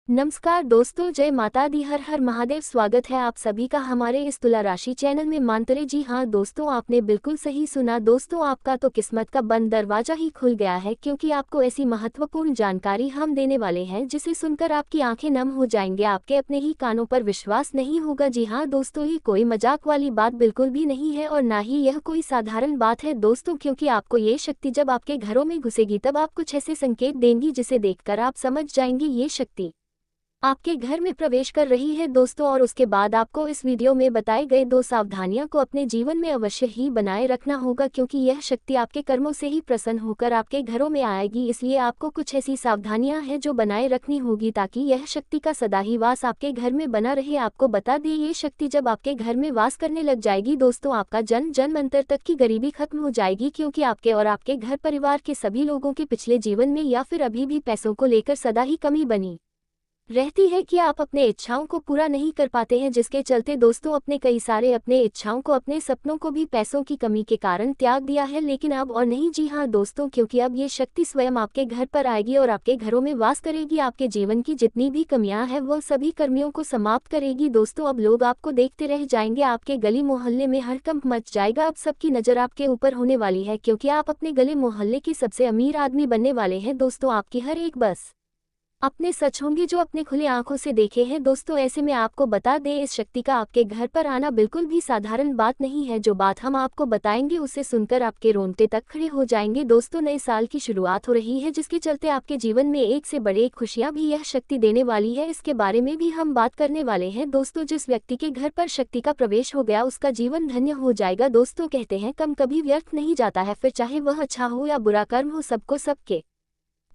नमस्कार दोस्तों, जय माता दी, हर हर महादेव। स्वागत है आप सभी का हमारे इस तुला राशि चैनल में। मानतरे जी हाँ दोस्तों, आपने बिल्कुल सही सुना। दोस्तों, आपका तो किस्मत का बंद दरवाजा ही खुल गया है, क्योंकि आपको ऐसी महत्वपूर्ण जानकारी हम देने वाले हैं जिसे सुनकर आपकी आंखें नम हो जाएंगे, आपके अपने ही कानों पर विश्वास नहीं होगा। जी हाँ दोस्तों, ये कोई मजाक वाली बात बिल्कुल भी नहीं है और ना ही यह कोई साधारण बात है दोस्तों, क्योंकि आपको ये शक्ति जब आपके घरों में घुसेगी तब आप कुछ ऐसे संकेत देंगी जिसे देखकर आप समझ जाएंगे ये शक्ति आपके घर में प्रवेश कर रही है दोस्तों। और उसके बाद आपको इस वीडियो में बताए गए 2 सावधानियां को अपने जीवन में अवश्य ही बनाए रखना होगा, क्योंकि यह शक्ति आपके कर्मों से ही प्रसन्न होकर आपके घरों में आएगी। इसलिए आपको कुछ ऐसी सावधानियां हैं जो बनाए रखनी होगी ताकि यह शक्ति का सदा ही वास आपके घर में बना रहे। आपको बता दें, ये शक्ति जब आपके घर में वास करने लग जाएगी दोस्तों, आपका जन्म जन्मांतर तक की गरीबी खत्म हो जाएगी, क्योंकि आपके और आपके घर परिवार के सभी लोगों के पिछले जीवन में या फिर अभी भी पैसों को लेकर सदा ही कमी बनी रहती है कि आप अपने इच्छाओं को पूरा नहीं कर पाते हैं, जिसके चलते दोस्तों अपने कई सारे अपने इच्छाओं को, अपने सपनों को भी पैसों की कमी के कारण त्याग दिया है। लेकिन अब और नहीं, जी हाँ दोस्तों, क्योंकि अब ये शक्ति स्वयं आपके घर पर आएगी और आपके घरों में वास करेगी। आपके जीवन की जितनी भी कमियां हैं वह सभी कर्मियों को समाप्त करेगी दोस्तों। अब लोग आपको देखते रह जाएंगे, आपके गली मोहल्ले में हड़कंप मच जाएगा। अब सबकी नजर आपके ऊपर होने वाली है, क्योंकि आप अपने गली मोहल्ले के सबसे अमीर आदमी बनने वाले हैं दोस्तों। आपकी हर एक बस अपने सच होंगे जो अपने खुली आंखों से देखे हैं दोस्तों। ऐसे में आपको बता दें, इस शक्ति का आपके घर पर आना बिल्कुल भी साधारण बात नहीं है। जो बात हम आपको बताएंगे उसे सुनकर आपके रोंगटे तक खड़े हो जाएंगे दोस्तों। नए साल की शुरुआत हो रही है, जिसके चलते आपके जीवन में एक से बड़े खुशियां भी यह शक्ति देने वाली है। इसके बारे में भी हम बात करने वाले हैं दोस्तों। जिस व्यक्ति के घर पर शक्ति का प्रवेश हो गया उसका जीवन धन्य हो जाएगा दोस्तों। कहते हैं कम कभी व्यर्थ नहीं जाता है, फिर चाहे वह अच्छा हो या बुरा कर्म हो, सबको सबके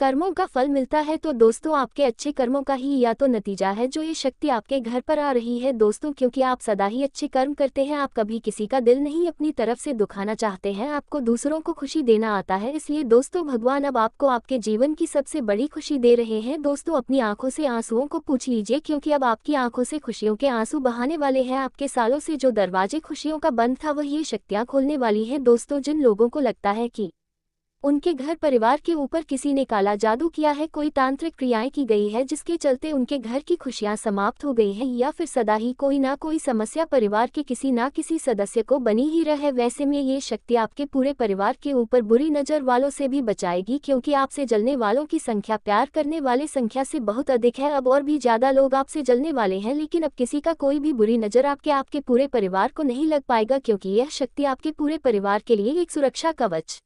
कर्मों का फल मिलता है। तो दोस्तों, आपके अच्छे कर्मों का ही या तो नतीजा है जो ये शक्ति आपके घर पर आ रही है दोस्तों, क्योंकि आप सदा ही अच्छे कर्म करते हैं। आप कभी किसी का दिल नहीं अपनी तरफ से दुखाना चाहते हैं, आपको दूसरों को खुशी देना आता है। इसलिए दोस्तों, भगवान अब आपको आपके जीवन की सबसे बड़ी खुशी दे रहे हैं दोस्तों। अपनी आंखों से आंसुओं को पूछ लीजिए, क्योंकि अब आपकी आंखों से खुशियों के आंसू बहाने वाले हैं। आपके सालों से जो दरवाजे खुशियों का बंद था वह ये शक्तियां खोलने वाली है दोस्तों। जिन लोगों को लगता है कि उनके घर परिवार के ऊपर किसी ने काला जादू किया है, कोई तांत्रिक क्रियाएं की गई है जिसके चलते उनके घर की खुशियां समाप्त हो गई हैं, या फिर सदा ही कोई ना कोई समस्या परिवार के किसी ना किसी सदस्य को बनी ही रहे, वैसे में ये शक्ति आपके पूरे परिवार के ऊपर बुरी नजर वालों से भी बचाएगी, क्योंकि आपसे जलने वालों की संख्या प्यार करने वाले संख्या से बहुत अधिक है। अब और भी ज्यादा लोग आपसे जलने वाले हैं, लेकिन अब किसी का कोई भी बुरी नजर आपके पूरे परिवार को नहीं लग पाएगा, क्योंकि यह शक्ति आपके पूरे परिवार के लिए एक सुरक्षा कवच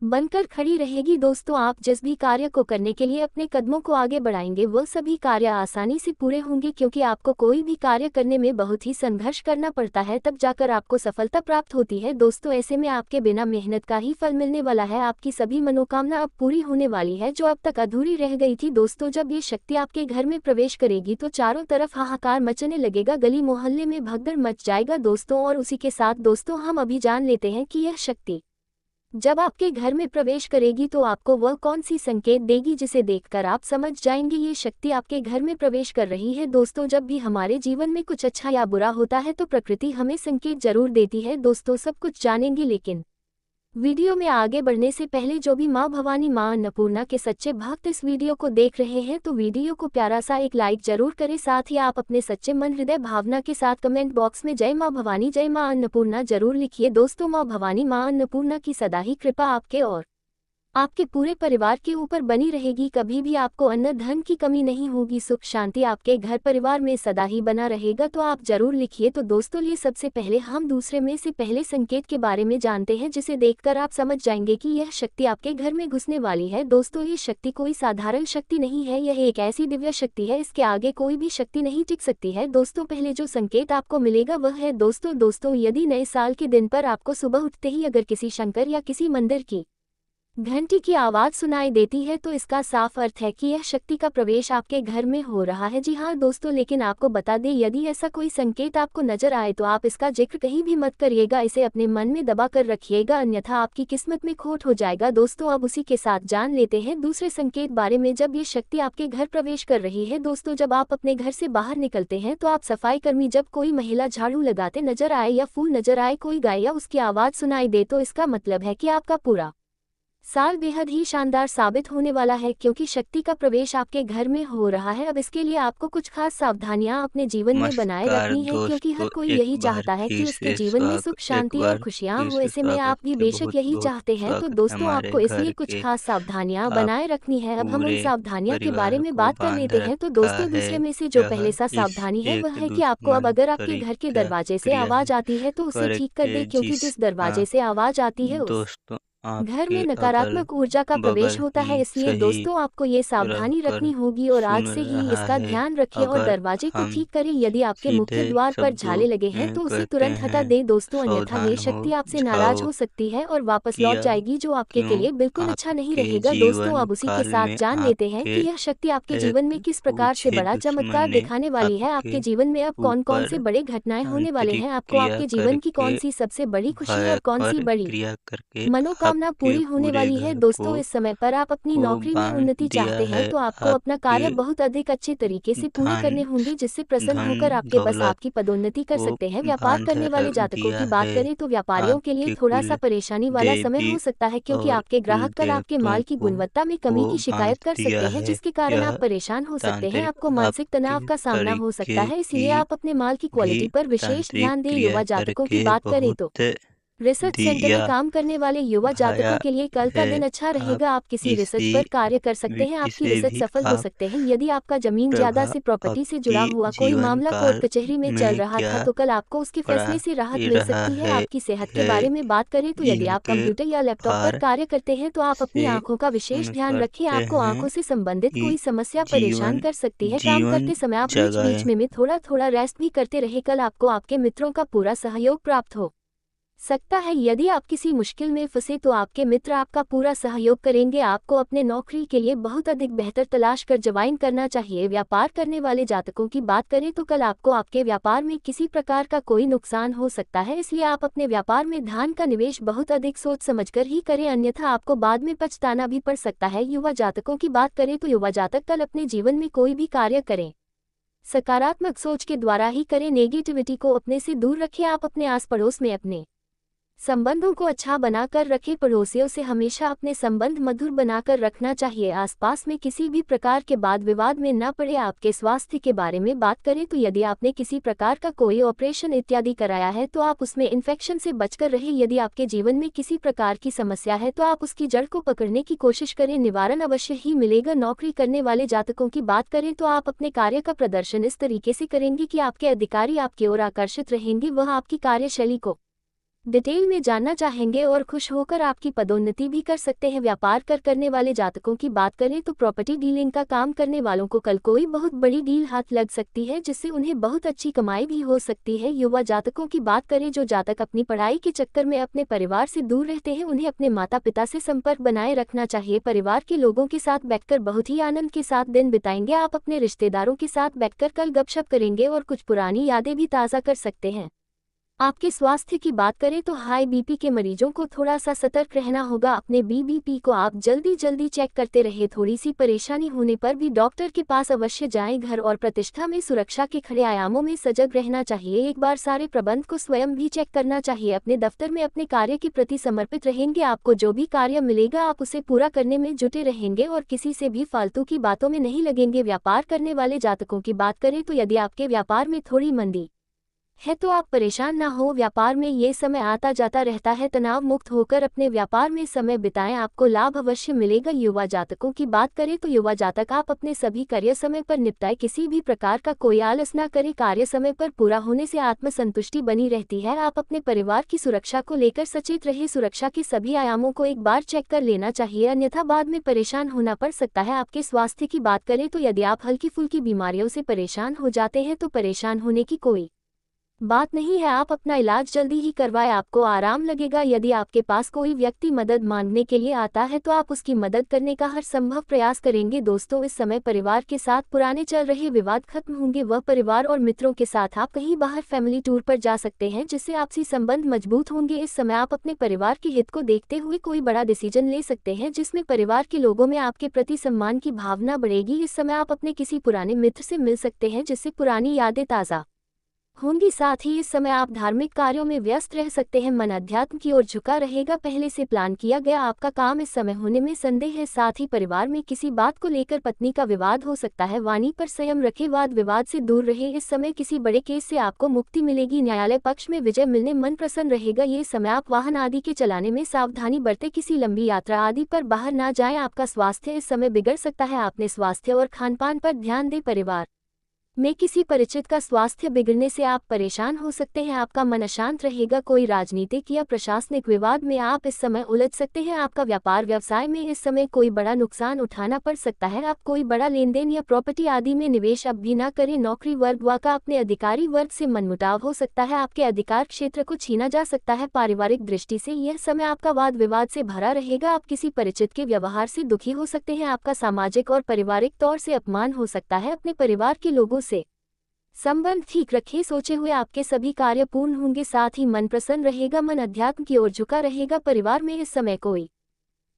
बनकर खड़ी रहेगी दोस्तों। आप जिस भी कार्य को करने के लिए अपने कदमों को आगे बढ़ाएंगे वह सभी कार्य आसानी से पूरे होंगे, क्योंकि आपको कोई भी कार्य करने में बहुत ही संघर्ष करना पड़ता है, तब जाकर आपको सफलता प्राप्त होती है दोस्तों। ऐसे में आपके बिना मेहनत का ही फल मिलने वाला है। आपकी सभी मनोकामना अब पूरी होने वाली है जो अब तक अधूरी रह गई थी दोस्तों। जब ये शक्ति आपके घर में प्रवेश करेगी तो चारों तरफ हाहाकार मचने लगेगा, गली मोहल्ले में भगदड़ मच जाएगा दोस्तों। और उसी के साथ दोस्तों, हम अभी जान लेते हैं कि यह शक्ति जब आपके घर में प्रवेश करेगी तो आपको वह कौन सी संकेत देगी जिसे देखकर आप समझ जाएंगे ये शक्ति आपके घर में प्रवेश कर रही है दोस्तों। जब भी हमारे जीवन में कुछ अच्छा या बुरा होता है तो प्रकृति हमें संकेत जरूर देती है दोस्तों, सब कुछ जानेंगे। लेकिन वीडियो में आगे बढ़ने से पहले जो भी मां भवानी, मां अन्नपूर्णा के सच्चे भक्त इस वीडियो को देख रहे हैं तो वीडियो को प्यारा सा एक लाइक जरूर करें। साथ ही आप अपने सच्चे मन हृदय भावना के साथ कमेंट बॉक्स में जय मां भवानी, जय मां अन्नपूर्णा जरूर लिखिए दोस्तों। मां भवानी, मां अन्नपूर्णा की सदा ही कृपा आपके और आपके पूरे परिवार के ऊपर बनी रहेगी। कभी भी आपको अन्न धन की कमी नहीं होगी, सुख शांति आपके घर परिवार में सदा ही बना रहेगा। तो आप जरूर लिखिए। तो दोस्तों, ये सबसे पहले हम दूसरे में से पहले संकेत के बारे में जानते हैं, जिसे देखकर आप समझ जाएंगे कि यह शक्ति आपके घर में घुसने वाली है दोस्तों। ये शक्ति कोई साधारण शक्ति नहीं है, यह एक ऐसी दिव्य शक्ति है, इसके आगे कोई भी शक्ति नहीं टिक सकती है दोस्तों। पहले जो संकेत आपको मिलेगा वह है दोस्तों, यदि नए साल के दिन पर आपको सुबह उठते ही अगर किसी शंकर या किसी मंदिर की घंटी की आवाज सुनाई देती है तो इसका साफ अर्थ है कि यह शक्ति का प्रवेश आपके घर में हो रहा है। जी हाँ दोस्तों, लेकिन आपको बता दें, यदि ऐसा कोई संकेत आपको नजर आए तो आप इसका जिक्र कहीं भी मत करिएगा, इसे अपने मन में दबा कर रखिएगा, अन्यथा आपकी किस्मत में खोट हो जाएगा दोस्तों। अब उसी के साथ जान लेते हैं दूसरे संकेत बारे में। जब ये शक्ति आपके घर प्रवेश कर रही है दोस्तों, जब आप अपने घर से बाहर निकलते हैं तो आप सफाई कर्मी, जब कोई महिला झाड़ू लगाते नजर आए या फूल नजर आए, कोई गाय या उसकी आवाज सुनाई दे, तो इसका मतलब है कि आपका पूरा साल बेहद ही शानदार साबित होने वाला है क्योंकि शक्ति का प्रवेश आपके घर में हो रहा है। अब इसके लिए आपको कुछ खास सावधानियां अपने जीवन में बनाए नमस्कार रखनी है क्योंकि हर दोस्तों, कोई एक यही बार चाहता है कि फिर उसके से जीवन में सुख शांति और खुशियां हो। ऐसे में आप भी आपके बेशक यही बहुत-बहुत चाहते हैं, तो स्वागत है दोस्तों हमारे आपको घर इसलिए कुछ के। खास सावधानियां आप बनाए रखनी है। अब हम उन पूरे सावधानियां के बारे परिवार में को बात कर बांध लेते हैं। तो रखा दोस्तों है। दूसरे में से जो यह पहले सा इस सावधानी है वह एक है कि आपको अब दुश्मन अगर आपके घर के परीक्षा दरवाजे से क्रिया आवाज आती है तो उसे ठीक कर दे, करके क्योंकि जिस जिसका दरवाजे से आवाज आती है उस दोस्तों घर आपके में अगल नकारात्मक ऊर्जा का प्रवेश बगल होता ही है। इसलिए सही दोस्तों आपको ये सावधानी रहकर रखनी होगी और आज सुन से ही रहा इसका है। ध्यान रखिए और अगर दरवाजे को हम ठीक करें। यदि आपके मुख्य सीधे द्वार पर शब्दों झाले लगे हैं में तो उसे कहते तुरंत हटा हैं, दें दोस्तों, अन्यथा ये सावधान हो शक्ति आपसे नाराज जाओ। हो सकती है और वापस लौट किया जाएगी, जो आपके के क्यों लिए बिल्कुल अच्छा नहीं आपके रहेगा। दोस्तों जीवन अब उसी के काल साथ में जान लेते हैं आपके कि यह शक्ति आपके एक जीवन में किस प्रकार से ओछे बड़ा दुश्मन चमत्कार ने दिखाने वाली है। आपके आपके जीवन में अब कौन कौन से ऊपर बड़े घटनाएं होने वाले तांत्रिक हैं, आपको क्रिया आपके जीवन की करके कौन सी सबसे बड़ी खुशी और कौन सी भयंकर बड़ी क्रिया करके मनोकामना आपके पूरी होने पूरे वाली है। घर दोस्तों इस समय पर आप अपनी को नौकरी में बांध उन्नति दिया चाहते हैं है। तो आपको अपना आपके कार्य बहुत अधिक अच्छे तरीके से पूरे धन करने होंगे, जिससे प्रसन्न धन होकर आपके बस दौलत आपकी पदोन्नति कर को सकते हैं। व्यापार बांध करने वाले जातकों दिया की बात है। करें तो व्यापारियों के लिए आपके थोड़ा सा कुल परेशानी वाला समय देवी हो सकता है क्योंकि और आपके कुल ग्राहक कल आपके देवताओं माल की को गुणवत्ता में को कमी की बांध शिकायत कर दिया सकते हैं, है। जिसके कारण आप यह परेशान हो सकते हैं। तांत्रिक आपको मानसिक आपके तनाव का सामना हो सकता तरीके है, की इसीलिए आप अपने माल की भी क्वालिटी पर विशेष तांत्रिक ध्यान दें। क्रिया युवा जातकों की करके बात करें तो बहुत रिसर्च सेंटर में दिया काम करने वाले युवा भाया जातकों के लिए कल का है। दिन अच्छा आप रहेगा। आप किसी रिसर्च इसी पर कार्य कर सकते हैं, आपकी इसे रिसर्च भी सफल हो आप सकते हैं। यदि आपका जमीन ज्यादा प्रभा से प्रॉपर्टी से आपके जुड़ा हुआ कोई जीवन मामला कोर्ट काल कचहरी में चल में रहा क्या था तो कल आपको उसके पड़ा फैसले से राहत मिल रहा सकती है। आपकी सेहत के है बारे में बात करें तो यदि आप इनके कंप्यूटर या लैपटॉप पर भार कार्य करते हैं तो आप अपनी से आंखों का विशेष सुन ध्यान रखें। करते आपको हैं आंखों से संबंधित कि कोई समस्या परेशान जीवन कर सकती है। काम जीवन करते समय आप बीच जगाए। बीच में थोड़ा थोड़ा रेस्ट भी करते रहे। कल आपको आपके मित्रों का पूरा सहयोग प्राप्त हो सकता है। यदि आप किसी मुश्किल में फंसे तो आपके मित्र आपका पूरा सहयोग करेंगे। आपको अपने नौकरी के लिए बहुत अधिक बेहतर तलाश कर ज्वाइन करना चाहिए। व्यापार करने वाले जातकों की बात करें तो कल आपको आपके व्यापार में किसी प्रकार का कोई नुकसान हो सकता है, इसलिए आप अपने व्यापार में धन का निवेश बहुत अधिक सोच समझकर ही करें, अन्यथा आपको बाद में पछताना भी पड़ सकता है। युवा जातकों की बात करें तो युवा जातक कल अपने जीवन में कोई भी कार्य करें सकारात्मक सोच के द्वारा ही करें, नेगेटिविटी को अपने से दूर रखें। आप अपने आस पड़ोस में अपने संबंधों को अच्छा बनाकर रखें, पड़ोसियों से हमेशा अपने संबंध मधुर बनाकर रखना चाहिए। आसपास में किसी भी प्रकार के वाद विवाद में न पड़े। आपके स्वास्थ्य के बारे में बात करें तो यदि आपने किसी प्रकार का कोई ऑपरेशन इत्यादि कराया है तो आप उसमें इन्फेक्शन से बचकर रहे। यदि आपके जीवन में किसी प्रकार की समस्या है तो आप उसकी जड़ को पकड़ने की कोशिश करें, निवारण अवश्य ही मिलेगा। नौकरी करने वाले जातकों की बात करें तो आप अपने कार्य का प्रदर्शन इस तरीके से करेंगे कि आपके अधिकारी आपकी ओर आकर्षित रहेंगे, वह आपकी कार्यशैली को डिटेल में जानना चाहेंगे और खुश होकर आपकी पदोन्नति भी कर सकते हैं। व्यापार करने वाले जातकों की बात करें तो प्रॉपर्टी डीलिंग का काम करने वालों को कल कोई बहुत बड़ी डील हाथ लग सकती है, जिससे उन्हें बहुत अच्छी कमाई भी हो सकती है। युवा जातकों की बात करें जो जातक अपनी पढ़ाई के चक्कर में अपने परिवार से दूर रहते हैं, उन्हें अपने माता पिता से संपर्क बनाए रखना चाहिए। परिवार के लोगों के साथ बैठकर बहुत ही आनंद के साथ दिन बिताएंगे। आप अपने रिश्तेदारों के साथ बैठकर कल गपशप करेंगे और कुछ पुरानी यादें भी ताज़ा कर सकते हैं। आपके स्वास्थ्य की बात करें तो हाई बीपी के मरीजों को थोड़ा सा सतर्क रहना होगा। अपने बीपी को आप जल्दी चेक करते रहे। थोड़ी सी परेशानी होने पर भी डॉक्टर के पास अवश्य जाएं। घर और प्रतिष्ठा में सुरक्षा के खड़े आयामों में सजग रहना चाहिए। एक बार सारे प्रबंध को स्वयं भी चेक करना चाहिए। अपने दफ्तर में अपने कार्य के प्रति समर्पित रहेंगे। आपको जो भी कार्य मिलेगा आप उसे पूरा करने में जुटे रहेंगे और किसी से भी फालतू की बातों में नहीं लगेंगे। व्यापार करने वाले जातकों की बात करें तो यदि आपके व्यापार में थोड़ी मंदी है तो आप परेशान ना हो। व्यापार में ये समय आता जाता रहता है, तनाव मुक्त होकर अपने व्यापार में समय बिताएं, आपको लाभ अवश्य मिलेगा। युवा जातकों की बात करें तो युवा जातक आप अपने सभी कार्य समय पर निपटाएं, किसी भी प्रकार का कोई आलस ना करें। कार्य समय पर पूरा होने से आत्मसंतुष्टि बनी रहती है। आप अपने परिवार की सुरक्षा को लेकर सचेत रहे। सुरक्षा के सभी आयामों को एक बार चेक कर लेना चाहिए, अन्यथा बाद में परेशान होना पड़ सकता है। आपके स्वास्थ्य की बात करें तो यदि आप हल्की फुल्की बीमारियों से परेशान हो जाते हैं तो परेशान होने की कोई बात नहीं है, आप अपना इलाज जल्दी ही करवाएं, आपको आराम लगेगा। यदि आपके पास कोई व्यक्ति मदद मांगने के लिए आता है तो आप उसकी मदद करने का हर संभव प्रयास करेंगे। दोस्तों इस समय परिवार के साथ पुराने चल रहे विवाद खत्म होंगे। वह परिवार और मित्रों के साथ आप कहीं बाहर फैमिली टूर पर जा सकते हैं, जिससे आपसी संबंध मजबूत होंगे। इस समय आप अपने परिवार के हित को देखते हुए कोई बड़ा डिसीजन ले सकते हैं, जिसमें परिवार के लोगों में आपके प्रति सम्मान की भावना बढ़ेगी। इस समय आप अपने किसी पुराने मित्र से मिल सकते हैं, जिससे पुरानी यादें ताज़ा होंगी। साथ ही इस समय आप धार्मिक कार्यों में व्यस्त रह सकते हैं। मन अध्यात्म की ओर झुका रहेगा। पहले से प्लान किया गया आपका काम इस समय होने में संदेह है। साथ ही परिवार में किसी बात को लेकर पत्नी का विवाद हो सकता है। वाणी पर संयम रखें, वाद विवाद से दूर रहे। इस समय किसी बड़े केस से आपको मुक्ति मिलेगी। न्यायालय पक्ष में विजय मिलने मन प्रसन्न रहेगा। ये समय आप वाहन आदि के चलाने में सावधानी बरतें, किसी लंबी यात्रा आदि पर बाहर ना जाएं। आपका स्वास्थ्य इस समय बिगड़ सकता है। आपने स्वास्थ्य और खानपान पर ध्यान दें। परिवार में किसी परिचित का स्वास्थ्य बिगड़ने से आप परेशान हो सकते हैं। आपका मन अशांत रहेगा। कोई राजनीतिक या प्रशासनिक विवाद में आप इस समय उलझ सकते हैं। आपका व्यापार व्यवसाय में इस समय कोई बड़ा नुकसान उठाना पड़ सकता है। आप कोई बड़ा लेन देन या प्रॉपर्टी आदि में निवेश अब भी ना करें। नौकरी वर्ग व का अपने अधिकारी वर्ग से मनमुटाव हो सकता है। आपके अधिकार क्षेत्र को छीना जा सकता है। पारिवारिक दृष्टि से यह समय आपका वाद विवाद से भरा रहेगा। आप किसी परिचित के व्यवहार से दुखी हो सकते हैं। आपका सामाजिक और पारिवारिक तौर से अपमान हो सकता है। अपने परिवार के लोगों से संबंध ठीक रखें। सोचे हुए आपके सभी कार्य पूर्ण होंगे। साथ ही मन प्रसन्न रहेगा। मन अध्यात्म की ओर झुका रहेगा। परिवार में इस समय कोई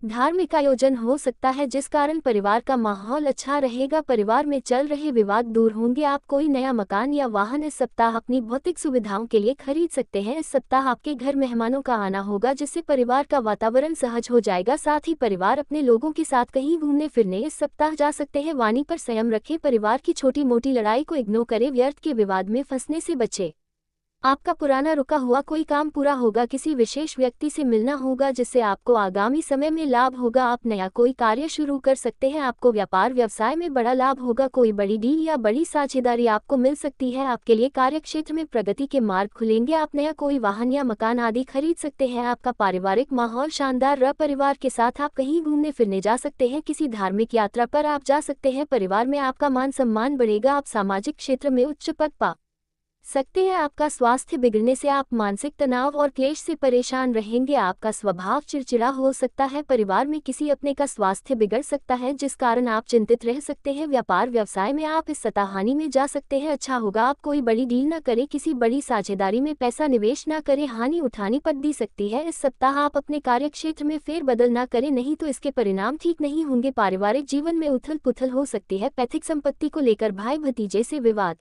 धार्मिक आयोजन हो सकता है जिस कारण परिवार का माहौल अच्छा रहेगा। परिवार में चल रहे विवाद दूर होंगे। आप कोई नया मकान या वाहन इस सप्ताह अपनी भौतिक सुविधाओं के लिए खरीद सकते हैं। इस सप्ताह आपके घर मेहमानों का आना होगा जिससे परिवार का वातावरण सहज हो जाएगा। साथ ही परिवार अपने लोगों के साथ कहीं घूमने फिरने इस सप्ताह जा सकते हैं। वाणी पर संयम रखें। परिवार की छोटी मोटी लड़ाई को इग्नोर करें। व्यर्थ के विवाद में फंसने से बचें। आपका पुराना रुका हुआ कोई काम पूरा होगा। किसी विशेष व्यक्ति से मिलना होगा जिससे आपको आगामी समय में लाभ होगा। आप नया कोई कार्य शुरू कर सकते हैं। आपको व्यापार व्यवसाय में बड़ा लाभ होगा। कोई बड़ी डील या बड़ी साझेदारी आपको मिल सकती है। आपके लिए कार्यक्षेत्र में प्रगति के मार्ग खुलेंगे। आप नया कोई वाहन या मकान आदि खरीद सकते हैं। आपका पारिवारिक माहौल शानदार रहा। परिवार के साथ आप कहीं घूमने फिरने जा सकते हैं। किसी धार्मिक यात्रा पर आप जा सकते हैं। परिवार में आपका मान सम्मान बढ़ेगा। आप सामाजिक क्षेत्र में उच्च पद पा सकते हैं। आपका स्वास्थ्य बिगड़ने से आप मानसिक तनाव और क्लेश से परेशान रहेंगे। आपका स्वभाव चिड़चिड़ा हो सकता है। परिवार में किसी अपने का स्वास्थ्य बिगड़ सकता है जिस कारण आप चिंतित रह सकते हैं। व्यापार व्यवसाय में आप इस सतह हानि में जा सकते हैं। अच्छा होगा आप कोई बड़ी डील न करें। किसी बड़ी साझेदारी में पैसा निवेश न करें। हानि उठानी पड़ दी सकती है। इस सप्ताह आप अपने कार्यक्षेत्र में फेरबदल न करें, नहीं तो इसके परिणाम ठीक नहीं होंगे। पारिवारिक जीवन में उथल पुथल हो सकती है। पैतृक संपत्ति को लेकर भाई भतीजे से विवाद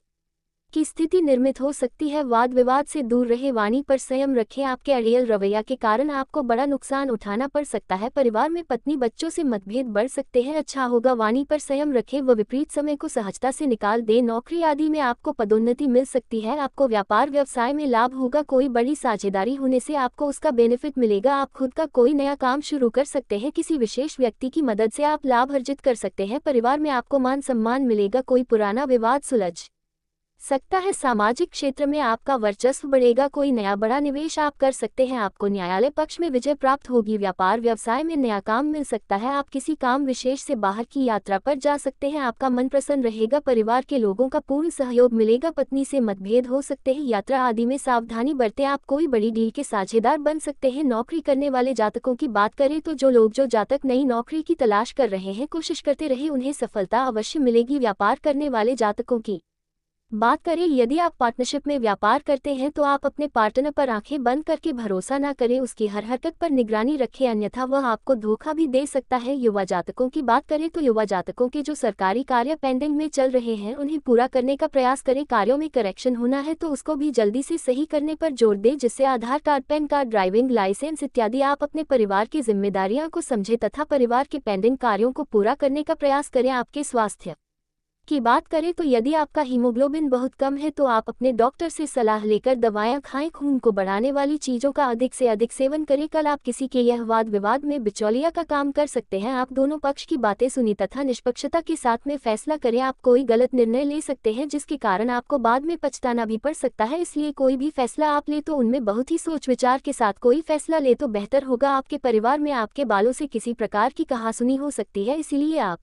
की स्थिति निर्मित हो सकती है। वाद विवाद से दूर रहे। वाणी पर संयम रखें। आपके अड़ियल रवैया के कारण आपको बड़ा नुकसान उठाना पड़ सकता है। परिवार में पत्नी बच्चों से मतभेद बढ़ सकते हैं। अच्छा होगा वाणी पर संयम रखें व विपरीत समय को सहजता से निकाल दें। नौकरी आदि में आपको पदोन्नति मिल सकती है। आपको व्यापार व्यवसाय में लाभ होगा। कोई बड़ी साझेदारी होने से आपको उसका बेनिफिट मिलेगा। आप खुद का कोई नया काम शुरू कर सकते हैं। किसी विशेष व्यक्ति की मदद से आप लाभ अर्जित कर सकते हैं। परिवार में आपको मान सम्मान मिलेगा। कोई पुराना विवाद सुलझ सकता है। सामाजिक क्षेत्र में आपका वर्चस्व बढ़ेगा। कोई नया बड़ा निवेश आप कर सकते हैं। आपको न्यायालय पक्ष में विजय प्राप्त होगी। व्यापार व्यवसाय में नया काम मिल सकता है। आप किसी काम विशेष से बाहर की यात्रा पर जा सकते हैं। आपका मन प्रसन्न रहेगा। परिवार के लोगों का पूर्ण सहयोग मिलेगा। पत्नी से मतभेद हो सकते हैं। यात्रा आदि में सावधानी बरतें। आप कोई बड़ी डील के साझेदार बन सकते हैं। नौकरी करने वाले जातकों की बात करें तो जो जातक नई नौकरी की तलाश कर रहे हैं, कोशिश करते रहे, उन्हें सफलता अवश्य मिलेगी। व्यापार करने वाले जातकों की बात करें, यदि आप पार्टनरशिप में व्यापार करते हैं तो आप अपने पार्टनर पर आंखें बंद करके भरोसा न करें। उसकी हर हरकत पर निगरानी रखें, अन्यथा वह आपको धोखा भी दे सकता है। युवा जातकों की बात करें तो युवा जातकों के जो सरकारी कार्य पेंडिंग में चल रहे हैं उन्हें पूरा करने का प्रयास करें। कार्यों में करेक्शन होना है तो उसको भी जल्दी से सही करने पर जोर दें, जिससे Aadhaar card, PAN card, driving licence इत्यादि आप अपने परिवार की जिम्मेदारियां को समझें तथा परिवार के पेंडिंग कार्यों को पूरा करने का प्रयास करें। आपके स्वास्थ्य की बात करें तो यदि आपका हीमोग्लोबिन बहुत कम है तो आप अपने डॉक्टर से सलाह लेकर दवाएं खाएं। खून को बढ़ाने वाली चीजों का अधिक से अधिक सेवन करें। कल आप किसी के यह वाद विवाद में बिचौलिया का काम कर सकते हैं। आप दोनों पक्ष की बातें सुनी तथा निष्पक्षता के साथ में फैसला करें। आप कोई गलत निर्णय ले सकते हैं जिसके कारण आपको बाद में पछताना भी पड़ सकता है, इसलिए कोई भी फैसला आप ले तो उनमें बहुत ही सोच विचार के साथ कोई फैसला ले तो बेहतर होगा। आपके परिवार में आपके बालों से किसी प्रकार की कहासुनी हो सकती है, इसीलिए आप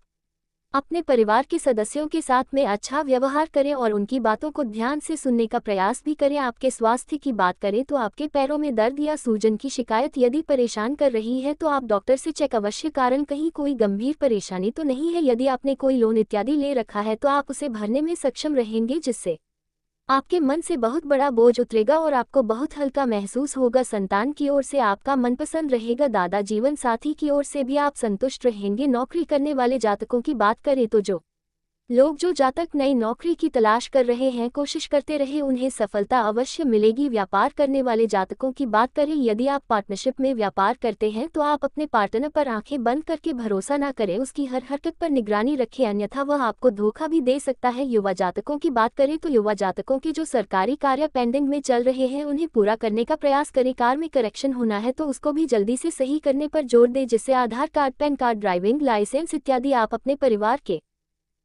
अपने परिवार के सदस्यों के साथ में अच्छा व्यवहार करें और उनकी बातों को ध्यान से सुनने का प्रयास भी करें। आपके स्वास्थ्य की बात करें तो आपके पैरों में दर्द या सूजन की शिकायत यदि परेशान कर रही है तो आप डॉक्टर से चेक अवश्य। कारण कहीं कोई गंभीर परेशानी तो नहीं है। यदि आपने कोई लोन इत्यादि ले रखा है तो आप उसे भरने में सक्षम रहेंगे, जिससे आपके मन से बहुत बड़ा बोझ उतरेगा और आपको बहुत हल्का महसूस होगा। संतान की ओर से आपका मनपसंद रहेगा। दादा जीवन साथी की ओर से भी आप संतुष्ट रहेंगे। नौकरी करने वाले जातकों की बात करें तो जो लोग जो जातक नई नौकरी की तलाश कर रहे हैं, कोशिश करते रहे, उन्हें सफलता अवश्य मिलेगी। व्यापार करने वाले जातकों की बात करें, यदि आप पार्टनरशिप में व्यापार करते हैं तो आप अपने पार्टनर पर आंखें बंद करके भरोसा न करें, उसकी हर हरकत पर निगरानी रखें, अन्यथा वह आपको धोखा भी दे सकता है। युवा जातकों की बात करें तो युवा जातकों के जो सरकारी कार्य पेंडिंग में चल रहे हैं उन्हें पूरा करने का प्रयास करें। कार में करेक्शन होना है तो उसको भी जल्दी से सही करने पर जोर दें, जिससे Aadhaar card, PAN card, driving licence इत्यादि आप अपने परिवार के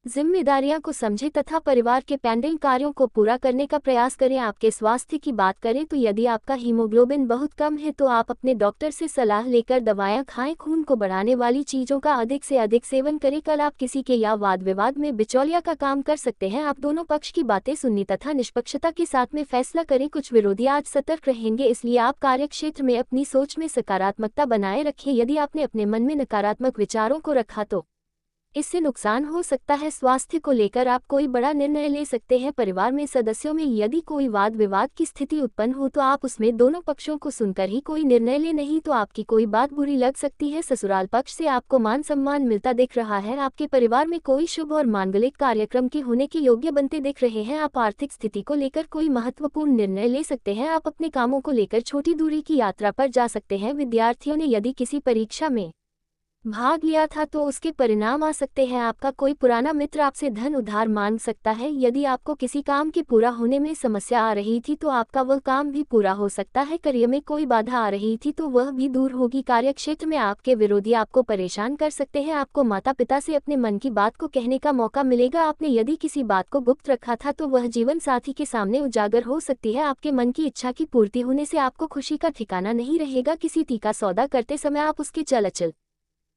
जिम्मेदारियां को समझें तथा परिवार के पेंडिंग कार्यों को पूरा करने का प्रयास करें। आपके स्वास्थ्य की बात करें तो यदि आपका हीमोग्लोबिन बहुत कम है तो आप अपने डॉक्टर से सलाह लेकर दवाएं खाएं, खून को बढ़ाने वाली चीजों का अधिक से अधिक सेवन करें। कल आप किसी के या वाद विवाद में बिचौलिया का काम कर सकते हैं। आप दोनों पक्ष की बातें सुननी तथा निष्पक्षता के साथ में फैसला करें। कुछ विरोधी आज सतर्क रहेंगे, इसलिए आप कार्यक्षेत्र में अपनी सोच में सकारात्मकता बनाए रखें। यदि आपने अपने मन में नकारात्मक विचारों को रखा तो इससे नुकसान हो सकता है। स्वास्थ्य को लेकर आप कोई बड़ा निर्णय ले सकते हैं। परिवार में सदस्यों में यदि कोई वाद विवाद की स्थिति उत्पन्न हो तो आप उसमें दोनों पक्षों को सुनकर ही कोई निर्णय ले, नहीं तो आपकी कोई बात बुरी लग सकती है। ससुराल पक्ष से आपको मान सम्मान मिलता दिख रहा है। आपके परिवार में कोई शुभ और मांगलिक कार्यक्रम के होने के योग्य बनते दिख रहे हैं। आप आर्थिक स्थिति को लेकर कोई महत्वपूर्ण निर्णय ले सकते हैं। आप अपने कामों को लेकर छोटी दूरी की यात्रा पर जा सकते हैं। विद्यार्थियों ने यदि किसी परीक्षा में भाग लिया था तो उसके परिणाम आ सकते हैं। आपका कोई पुराना मित्र आपसे धन उधार मांग सकता है। यदि आपको किसी काम के पूरा होने में समस्या आ रही थी तो आपका वह काम भी पूरा हो सकता है। करियर में कोई बाधा आ रही थी तो वह भी दूर होगी। कार्यक्षेत्र में आपके विरोधी आपको परेशान कर सकते हैं। आपको माता पिता से अपने मन की बात को कहने का मौका मिलेगा। आपने यदि किसी बात को गुप्त रखा था तो वह जीवन साथी के सामने उजागर हो सकती है। आपके मन की इच्छा की पूर्ति होने से आपको खुशी का ठिकाना नहीं रहेगा। किसी टीका सौदा करते समय आप उसके चल अचल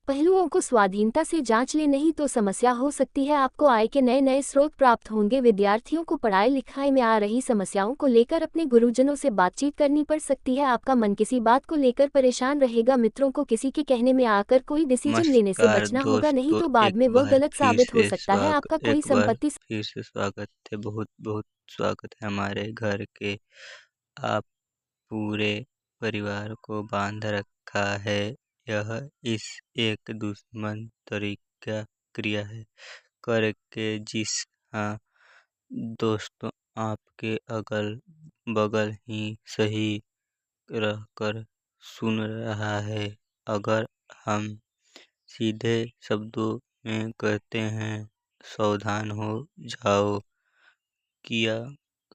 पहलुओं को स्वाधीनता से जांच ले, नहीं तो समस्या हो सकती है। आपको आय के नए नए स्रोत प्राप्त होंगे। विद्यार्थियों को पढ़ाई लिखाई में आ रही समस्याओं को लेकर अपने गुरुजनों से बातचीत करनी पड़ सकती है। आपका मन किसी बात को लेकर परेशान रहेगा। मित्रों को किसी के कहने में आकर कोई डिसीजन लेने से नमस्कार बचना होगा, नहीं दोस्तों, तो बाद में वह गलत साबित हो सकता है। आपका कोई संपत्ति फिर से स्वागत है। बहुत बहुत स्वागत है हमारे घर के। आप पूरे परिवार को बांध रखा है। यह इस एक दुश्मन तरीका क्रिया है करके। जिस हाँ दोस्तों, आपके अगल बगल ही सही रहकर सुन रहा है। अगर हम सीधे शब्दों में कहते हैं, सावधान हो जाओ। किया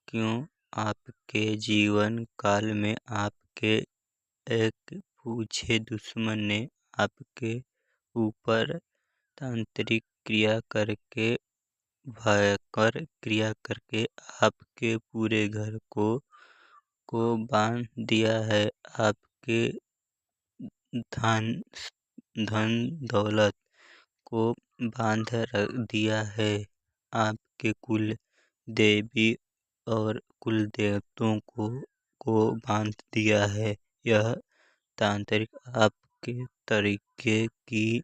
क्यों? आपके जीवन काल में आपके एक पूछे दुश्मन ने आपके ऊपर तांत्रिक क्रिया करके, भयंकर क्रिया करके आपके पूरे घर को बांध दिया है। आपके धन धन दौलत को बांध दिया है। आपके कुल देवी और कुल देवताओं को बांध दिया है। यह तांत्रिक आपके तरीके की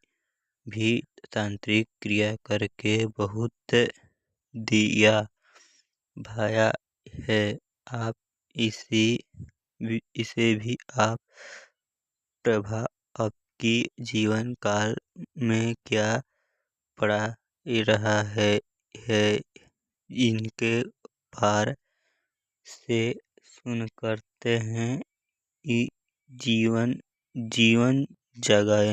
भी तांत्रिक क्रिया करके बहुत दिया भाया है। आप इसे भी आप प्रभाव आपकी जीवन काल में क्या पड़ा रहा है इनके भार से सुन करते हैं। जीवन जीवन जगाए।